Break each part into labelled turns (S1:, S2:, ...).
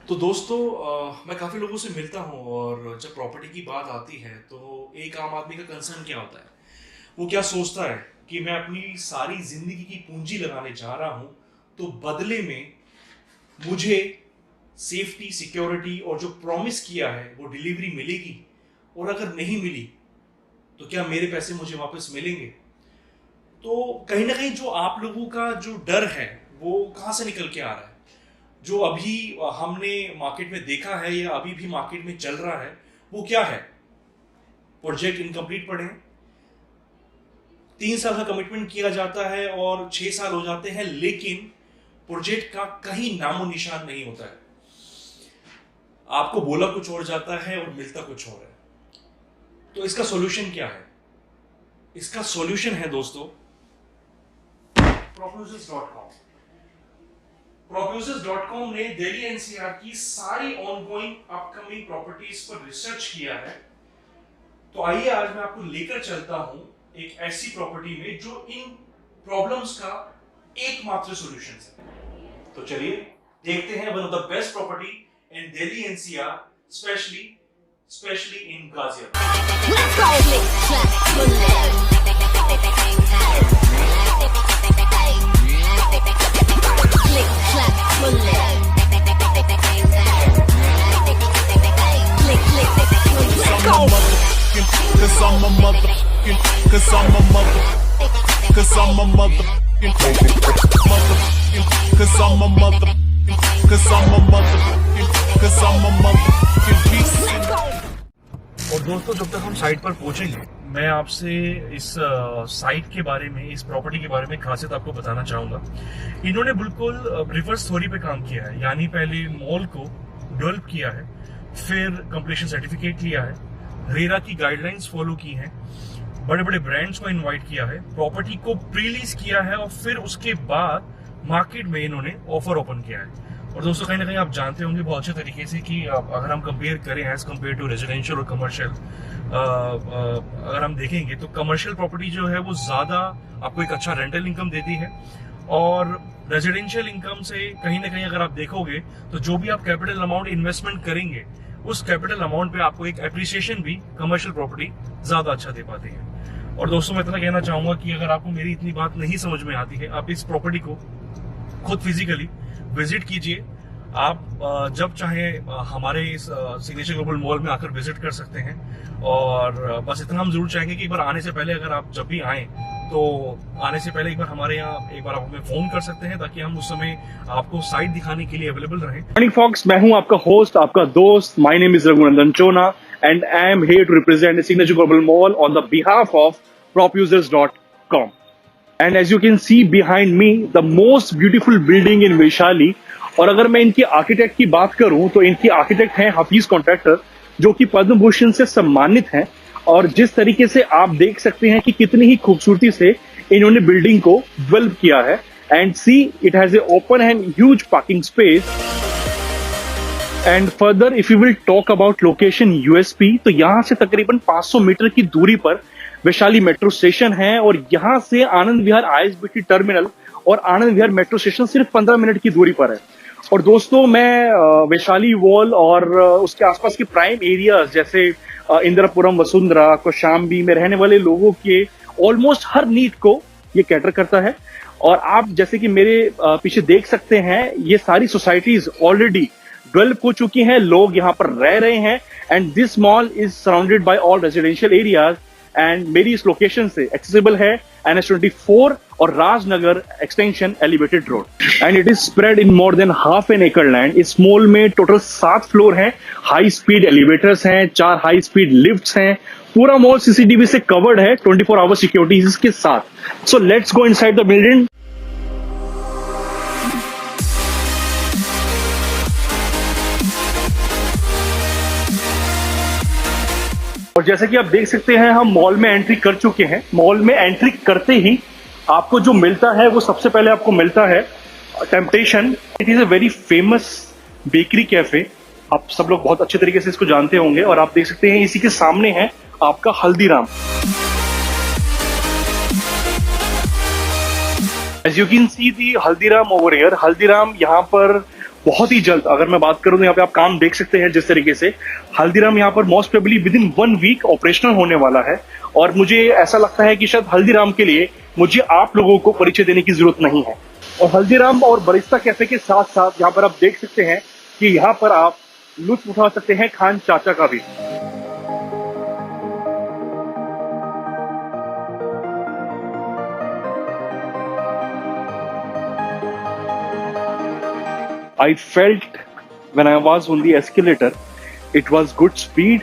S1: तो दोस्तों मैं काफ़ी लोगों से मिलता हूँ और जब प्रॉपर्टी की बात आती है तो एक आम आदमी का कंसर्न क्या होता है। वो क्या सोचता है कि मैं अपनी सारी ज़िंदगी की पूंजी लगाने जा रहा हूँ, तो बदले में मुझे सेफ्टी सिक्योरिटी और जो प्रॉमिस किया है वो डिलीवरी मिलेगी, और अगर नहीं मिली तो क्या मेरे पैसे मुझे वापस मिलेंगे। तो कहीं ना कहीं जो आप लोगों का जो डर है वो कहाँ से निकल के आ रहा है। जो अभी हमने मार्केट में देखा है या अभी भी मार्केट में चल रहा है वो क्या है। प्रोजेक्ट इनकम्प्लीट पड़े हैं, 3 साल का कमिटमेंट किया जाता है और 6 साल हो जाते हैं, लेकिन प्रोजेक्ट का कहीं नामो निशान नहीं होता है। आपको बोला कुछ और जाता है और मिलता कुछ और है। तो इसका सॉल्यूशन क्या है? इसका सॉल्यूशन है दोस्तों proposals.com। proposals.com ने दिल्ली एनसीआर की सारी ऑनगोइंग अपकमिंग प्रॉपर्टीज पर रिसर्च किया है। तो आइए आज मैं आपको लेकर चलता हूं एक ऐसी प्रॉपर्टी में जो इन प्रॉब्लम्स का एकमात्र सॉल्यूशन है। तो चलिए देखते हैं one of the best property in Delhi NCR, specially in
S2: Cause I'm a motherfucking, cause I'm a motherfucking, cause I'm a motherfucking, cause I'm a motherfucking, cause I'm a motherfucking, cause I'm a motherfucking piece.
S1: और दोस्तों जब तक हम site पर पहुंचेंगे मैं आपसे इस साइट के बारे में, इस प्रॉपर्टी के बारे में खासियत आपको बताना चाहूंगा। इन्होंने बिल्कुल रिवर्स थ्योरी पे काम किया है, यानी पहले मॉल को डेवलप किया है, फिर कंप्लीशन सर्टिफिकेट लिया है, रेरा की गाइडलाइंस फॉलो की हैं, बड़े बड़े ब्रांड्स को इनवाइट किया है, प्रॉपर्टी को प्रीलीज किया है और फिर उसके बाद मार्केट में इन्होंने ऑफर ओपन किया है। और दोस्तों कहीं ना कहीं आप जानते होंगे बहुत अच्छे तरीके से कि अगर हम कंपेयर करें एज कंपेयर टू रेजिडेंशियल और कमर्शियल, अगर हम देखेंगे तो कमर्शियल प्रॉपर्टी जो है वो ज्यादा आपको एक अच्छा रेंटल इनकम देती है, और रेजिडेंशियल इनकम से कहीं ना कहीं अगर आप देखोगे तो जो भी आप कैपिटल अमाउंट इन्वेस्टमेंट करेंगे उस कैपिटल अमाउंट पे आपको एक एप्रिसिएशन भी कमर्शियल प्रॉपर्टी ज्यादा अच्छा दे पाती है। और दोस्तों मैं इतना कहना चाहूंगा कि अगर आपको मेरी इतनी बात नहीं समझ में आती है, आप इस प्रॉपर्टी को खुद फिजिकली विजिट कीजिए। आप जब चाहे हमारे इस सिग्नेचर ग्लोबल मॉल में आकर विजिट कर सकते हैं। और बस इतना हम जरूर चाहेंगे कि एक बार आने से पहले, अगर आप जब भी आए तो आने से पहले एक बार हमारे यहाँ एक बार आप हमें फोन कर सकते हैं, ताकि हम उस समय आपको साइट दिखाने के लिए अवेलेबल रहें।
S3: मॉर्निंग फॉक्स, मैं हूं आपका होस्ट, आपका दोस्त। My name is Raghunandan Chona and I am here to represent the Signature Global Mall on the behalf of proposals.com। And as you can see behind me the most beautiful building in Vaishali. और अगर मैं इनकी architect की बात करूं तो इनकी architect हैं हफीज कॉन्ट्रैक्टर, जो कि पद्म भूषण से सम्मानित हैं। और जिस तरीके से आप देख सकते हैं कि कितनी ही खूबसूरती से इन्होंने बिल्डिंग को डेवलप किया है। And see, it has a open and huge parking space. And further if you will talk about location USP, तो यहां से तकरीबन 500 मीटर की दूरी पर वैशाली मेट्रो स्टेशन है, और यहां से आनंद विहार आईएसबीटी टर्मिनल और आनंद विहार मेट्रो स्टेशन सिर्फ 15 मिनट की दूरी पर है। और दोस्तों मैं वैशाली वॉल और उसके आसपास के प्राइम एरियाज जैसे इंदिरापुरम, वसुंधरा, कौशाम्बी में रहने वाले लोगों के ऑलमोस्ट हर नीड को ये कैटर करता है। और आप जैसे कि मेरे पीछे देख सकते हैं, ये सारी सोसाइटीज ऑलरेडी डेवलप हो चुकी हैं, लोग यहाँ पर रह रहे हैं। And this mall is surrounded by all residential areas. And मेरी इस लोकेशन से एक्सेसिबल है NH24 और Rajnagar extension elevated road. And it is spread in more than half an एकड़ लैंड। इस मॉल में टोटल 7 फ्लोर हैं, हाई स्पीड एलिवेटर्स हैं, 4 हाई स्पीड लिफ्ट्स हैं। पूरा मॉल सीसीटीवी से कवर्ड है, 24 आवर सिक्योरिटी के साथ। So let's go inside the building. और जैसे कि आप देख सकते हैं, हम मॉल में एंट्री कर चुके हैं। मॉल में एंट्री करते ही आपको जो मिलता है वो सबसे पहले आपको मिलता है temptation. It is a very famous bakery cafe, आप सब लोग बहुत अच्छे तरीके से इसको जानते होंगे। और आप देख सकते हैं इसी के सामने है आपका Haldiram. As you can see the Haldiram over here. Haldiram यहाँ पर बहुत ही जल्द, अगर मैं बात करूं तो यहाँ पे आप काम देख सकते हैं जिस तरीके से हल्दीराम यहाँ पर most probably within 1 week operational होने वाला है। और मुझे ऐसा लगता है कि शायद हल्दीराम के लिए मुझे आप लोगों को परिचय देने की जरूरत नहीं है। और हल्दीराम और बरिस्ता कैफे के साथ साथ यहाँ पर आप देख सकते हैं कि यहाँ पर आप लुत्फ उठा सकते हैं खान चाचा का भी। I felt when I was on the escalator, it was good speed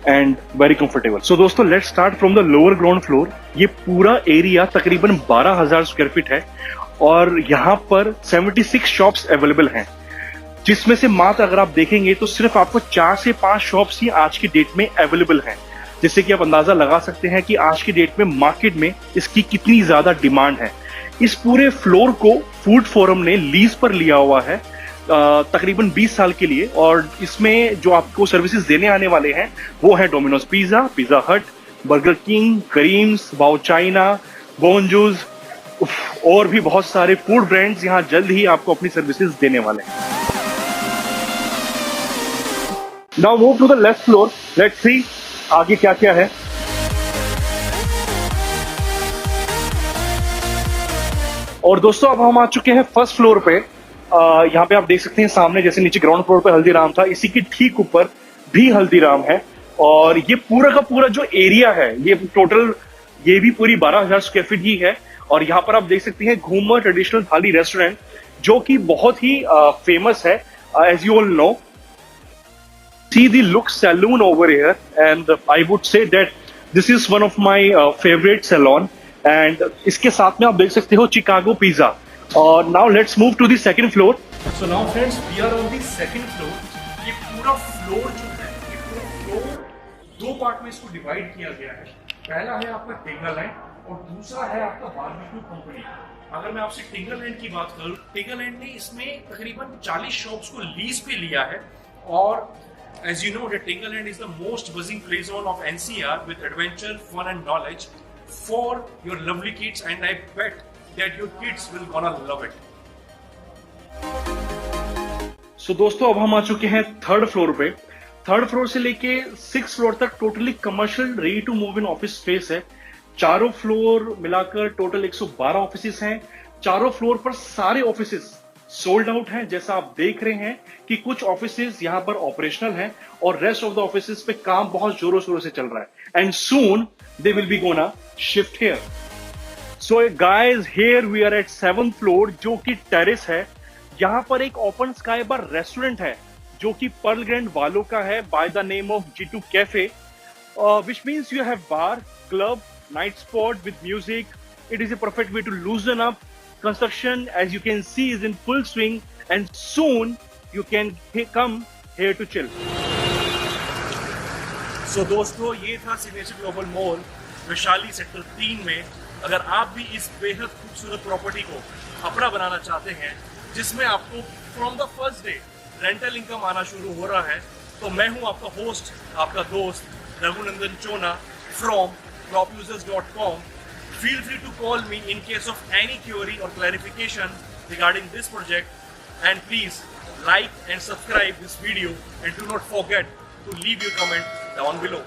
S3: and very comfortable. So दोस्तों, let's start from the lower ground floor. ये पूरा एरिया तकरीबन 12,000 स्क्वायर फीट है और यहाँ पर 76 शॉप्स अवेलेबल हैं, जिसमें से मात्र अगर आप देखेंगे तो सिर्फ आपको 4 से 5 शॉप्स ही आज की डेट में अवेलेबल हैं, जिससे कि आप अंदाजा लगा सकते हैं कि आज की डेट में मार्केट में इसकी कितनी ज्यादा डिमांड है। इस पूरे फ्लोर को फूड फोरम ने लीज पर लिया हुआ है तकरीबन 20 साल के लिए, और इसमें जो आपको सर्विसेज देने आने वाले हैं वो है Domino's pizza, pizza hut, burger king, Karim's, wow China, बोनजूस और भी बहुत सारे फूड ब्रांड्स यहाँ जल्द ही आपको अपनी सर्विसेज देने वाले हैं। Now move to the left floor, let's see आगे क्या क्या है। और दोस्तों, अब हम आ चुके हैं फर्स्ट फ्लोर पे। यहाँ पे आप देख सकते हैं सामने जैसे नीचे ग्राउंड फ्लोर पे हल्दीराम था, इसी के ठीक ऊपर भी हल्दीराम है। और ये पूरा का पूरा जो एरिया है ये टोटल ये भी पूरी 12,000 स्क्वायर फीट ही है। और यहाँ पर आप देख सकते हैं घूमर ट्रेडिशनल थाली रेस्टोरेंट, जो कि बहुत ही फेमस है as you all know. See the Lux Saloon over here, and I would say that this is one of my favorite salon. And इसके साथ में आप देख सकते हो चिकागो पिज्जा। और now let's move to the second floor.
S1: So now friends, we are on the second floor. ये पूरा फ्लोर जो है, ये पूरा फ्लोर 2 पार्ट में इसको डिवाइड किया गया है। पहला है आपका टेंगरलैंड और दूसरा है आपका बारबेक्यू कंपनी। अगर मैं आपसे टेंगरलैंड की बात करूं, टेंगरलैंड ने इसमें तकरीबन 40 शॉप्स को लीज पे लिया है। और as you know, that Tingaland is the most buzzing play zone of NCR with adventure, fun and knowledge for your lovely kids, and I bet that your kids will gonna love it.
S3: So दोस्तों, अब हम आ चुके हैं third floor पे। Third floor से लेके 6th floor तक totally commercial ready to move in office space है। चारों फ्लोर मिलाकर टोटल 112 ऑफिसेस हैं। चारों फ्लोर पर सारे ऑफिसेस सोल्ड आउट हैं, जैसा आप देख रहे हैं कि कुछ ऑफिसेस यहां पर ऑपरेशनल हैं और रेस्ट ऑफ द ऑफिसेस पे काम बहुत जोरों शोरों से चल रहा है। And soon they will be gonna shift here. So guys, here we are at 7th floor, जो कि टेरेस है। यहां पर एक ओपन स्काई बार रेस्टोरेंट है जो कि पर्ल ग्रैंड वालों का है, by the name of G2 cafe, which means you have bar, club, night spot with music. It is a perfect way to loosen up. Construction, as you can see, is in full swing, and soon you can come here to chill.
S1: So दोस्तों, ये था signature Global mall Vaishali sector 3 में। अगर आप भी इस बेहद खूबसूरत प्रॉपर्टी को अपना बनाना चाहते हैं, जिसमें आपको from the first day rental income आना शुरू हो रहा है, तो मैं हूं आपका होस्ट, आपका दोस्त रघुनंदन चोना from propusers.com. Feel free to call me in case of any query or clarification regarding this project, and please like and subscribe this video, and do not forget to leave your comment down below.